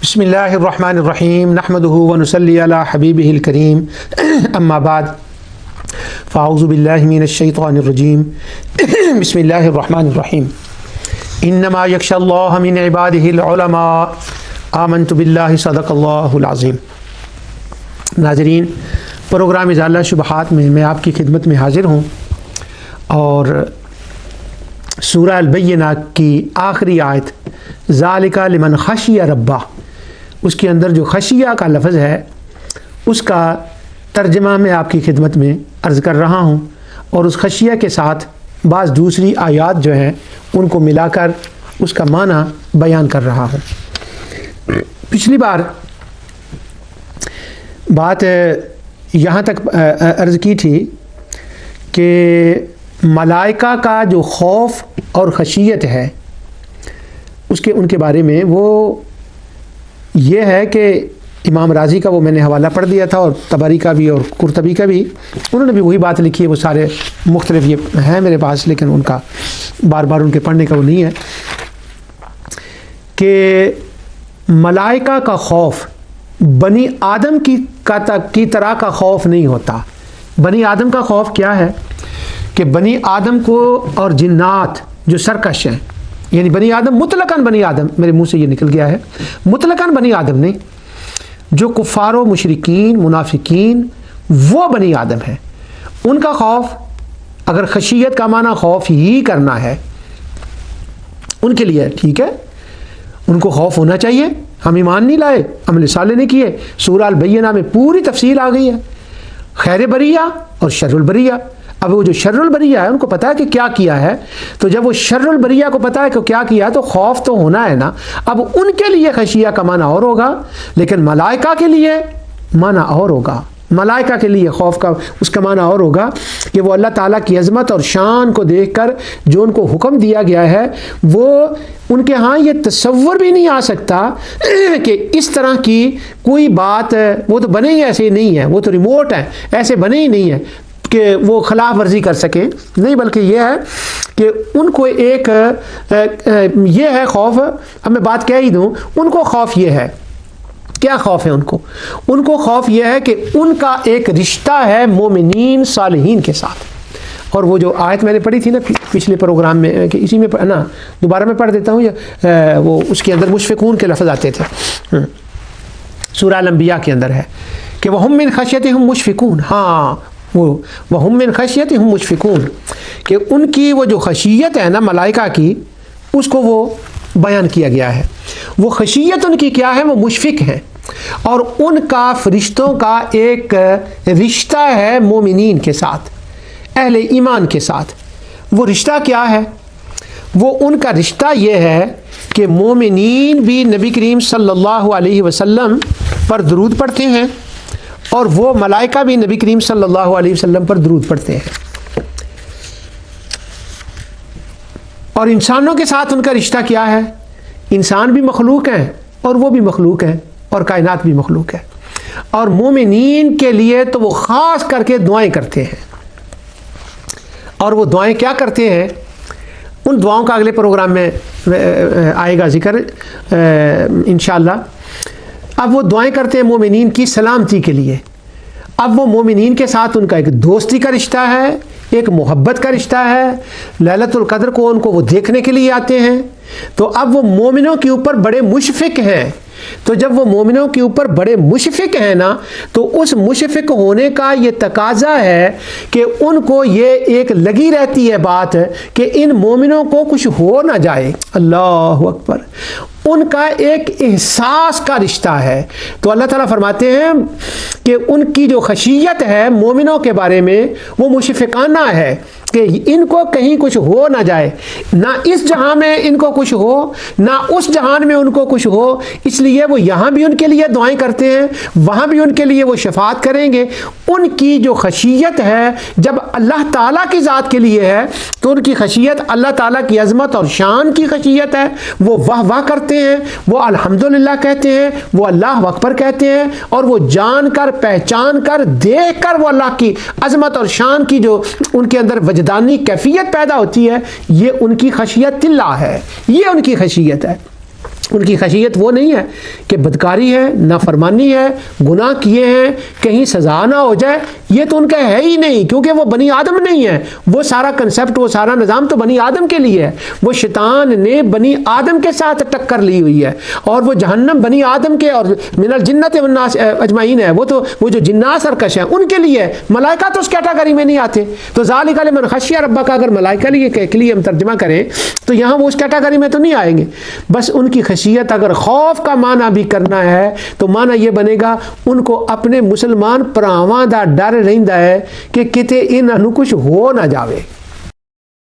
بسم اللہ الرحمن الرحیم نحمدہ ونصلی علی حبیبہ الکریم اما بعد فاعوذ باللہ من الشیطان الرجیم بسم اللہ الرحمن الرحیم انما یخشی اللہ من عبادہ العلماء آمنت باللہ صدق اللہ العظیم۔ ناظرین، پروگرام ازالہ شبہات میں آپ کی خدمت میں حاضر ہوں اور سورہ البینہ کی آخری آیت ذالک لمن خشی ربہ، اس کے اندر جو خشیہ کا لفظ ہے اس کا ترجمہ میں آپ کی خدمت میں عرض کر رہا ہوں، اور اس خشیہ کے ساتھ بعض دوسری آیات جو ہیں ان کو ملا کر اس کا معنی بیان کر رہا ہوں۔ پچھلی بار بات یہاں تک عرض کی تھی کہ ملائکہ کا جو خوف اور خشیت ہے ان کے بارے میں وہ یہ ہے کہ امام راضی کا وہ میں نے حوالہ پڑھ دیا تھا، اور طبری کا بھی اور قرطبی کا بھی، انہوں نے بھی وہی بات لکھی ہے۔ وہ سارے مختلف یہ ہیں میرے پاس، لیکن ان کا بار بار ان کے پڑھنے کا وہ نہیں ہے کہ ملائکہ کا خوف بنی آدم کی طرح کا خوف نہیں ہوتا۔ بنی آدم کا خوف کیا ہے کہ بنی آدم کو اور جنات جو سرکش ہیں، یعنی بنی آدم مطلقاً بنی آدم، میرے منہ سے یہ نکل گیا ہے، مطلقاً بنی آدم نہیں، جو کفار و مشرکین منافقین وہ بنی آدم ہیں، ان کا خوف، اگر خشیت کا معنی خوف ہی کرنا ہے ان کے لیے ٹھیک ہے، ان کو خوف ہونا چاہیے۔ ہم ایمان نہیں لائے، عمل صالح نہیں کیے، سورہ البینہ میں پوری تفصیل آ گئی ہے، خیر بریہ اور شر البریہ۔ اب وہ جو شر البریہ ہے ان کو پتہ ہے کہ کیا کیا ہے، تو جب وہ شر البریہ کو پتہ ہے کہ کیا کیا ہے تو خوف تو ہونا ہے نا۔ اب ان کے لیے خشیہ کا معنی اور ہوگا، لیکن ملائکہ کے لیے معنی اور ہوگا۔ ملائکہ کے لیے خوف کا اس کا معنی اور ہوگا کہ وہ اللہ تعالیٰ کی عظمت اور شان کو دیکھ کر جو ان کو حکم دیا گیا ہے، وہ ان کے ہاں یہ تصور بھی نہیں آ سکتا کہ اس طرح کی کوئی بات، وہ تو بنے ہی ایسے نہیں ہے، وہ تو ریموٹ ہیں، ایسے بنے ہی نہیں ہیں کہ وہ خلاف ورزی کر سکیں، نہیں، بلکہ یہ ہے کہ ان کو ایک یہ ہے خوف۔ اب میں بات کہہ ہی دوں، ان کو خوف یہ ہے، کیا خوف ہے ان کو خوف یہ ہے کہ ان کا ایک رشتہ ہے مومنین صالحین کے ساتھ۔ اور وہ جو آیت میں نے پڑھی تھی نا پچھلے پروگرام میں، کہ اسی میں نا دوبارہ میں پڑھ دیتا ہوں، وہ اس کے اندر مشفقون کے لفظ آتے تھے، سورہ الانبیاء کے اندر ہے کہ وَهُم مِّن خَشْيَتِهِم مُشْفِقُونَ۔ ہاں، وَهُم مِّن خَشْيَتِهِم مُشْفِقُونَ، کہ ان کی وہ جو خشیت ہے نا ملائکہ کی، اس کو وہ بیان کیا گیا ہے۔ وہ خشیت ان کی کیا ہے، وہ مشفق ہیں، اور ان کا فرشتوں کا ایک رشتہ ہے مومنین کے ساتھ، اہل ایمان کے ساتھ۔ وہ رشتہ کیا ہے؟ وہ ان کا رشتہ یہ ہے کہ مومنین بھی نبی کریم صلی اللہ علیہ وسلم پر درود پڑھتے ہیں، اور وہ ملائکہ بھی نبی کریم صلی اللہ علیہ وسلم پر درود پڑھتے ہیں۔ اور انسانوں کے ساتھ ان کا رشتہ کیا ہے؟ انسان بھی مخلوق ہیں اور وہ بھی مخلوق ہیں، اور کائنات بھی مخلوق ہے، اور مومنین کے لیے تو وہ خاص کر کے دعائیں کرتے ہیں۔ اور وہ دعائیں کیا کرتے ہیں؟ ان دعاؤں کا اگلے پروگرام میں آئے گا ذکر انشاءاللہ۔ اب وہ دعائیں کرتے ہیں مومنین کی سلامتی کے لیے۔ اب وہ مومنین کے ساتھ ان کا ایک دوستی کا رشتہ ہے، ایک محبت کا رشتہ ہے۔ لیلۃ القدر کو ان کو وہ دیکھنے کے لیے آتے ہیں، تو اب وہ مومنوں کے اوپر بڑے مشفق ہیں۔ تو جب وہ مومنوں کے اوپر بڑے مشفق ہیں نا، تو اس مشفق ہونے کا یہ تقاضا ہے کہ ان کو یہ ایک لگی رہتی ہے بات کہ ان مومنوں کو کچھ ہو نہ جائے۔ اللہ اکبر، ان کا ایک احساس کا رشتہ ہے۔ تو اللہ تعالیٰ فرماتے ہیں کہ ان کی جو خشیت ہے مومنوں کے بارے میں وہ مشفقانہ ہے کہ ان کو کہیں کچھ ہو نہ جائے، نہ اس جہان میں ان کو کچھ ہو، نہ اس جہان میں ان کو کچھ ہو۔ اس لیے وہ یہاں بھی ان کے لیے دعائیں کرتے ہیں، وہاں بھی ان کے لیے وہ شفاعت کریں گے۔ ان کی جو خشیت ہے جب اللہ تعالیٰ کی ذات کے لیے ہے تو ان کی خشیت اللہ تعالیٰ کی عظمت اور شان کی خشیت ہے۔ وہ واہ واہ کرتے ہیں، وہ الحمدللہ کہتے ہیں، وہ اللہ اکبر کہتے ہیں، اور وہ جان کر، پہچان کر، دیکھ کر وہ اللہ کی عظمت اور شان کی جو ان کے اندر وجدانی کیفیت پیدا ہوتی ہے، یہ ان کی خشیت اللہ ہے، یہ ان کی خشیت ہے۔ ان کی خشیت وہ نہیں ہے کہ بدکاری ہے، نافرمانی ہے، گناہ کیے ہیں، کہیں سزا نہ ہو جائے، یہ تو ان کا ہے ہی نہیں، کیونکہ وہ بنی آدم نہیں ہے۔ وہ سارا کنسپٹ، وہ سارا نظام تو بنی آدم کے لیے ہے۔ وہ شیطان نے بنی آدم کے ساتھ ٹکر لی ہوئی ہے، اور وہ جہنم بنی آدم کے اور من الجنت والناس اجمعین ہے، وہ جو جنات سرکش ہیں ان کے لیے ہے۔ ملائکہ تو اس کیٹیگری میں نہیں آتے۔ تو ذالک لمن خشی ربک، اگر ملائکہ کے لیے ہم ترجمہ کریں تو یہاں وہ اس کیٹیگری میں تو نہیں آئیں گے۔ بس ان کی خشیت، اگر خوف کا معنی بھی کرنا ہے تو معنی یہ بنے گا ان کو اپنے مسلمان پراواں دا ڈر رہندا ہے کہ کتے انہاں نوں کچھ ہو نہ جاوے۔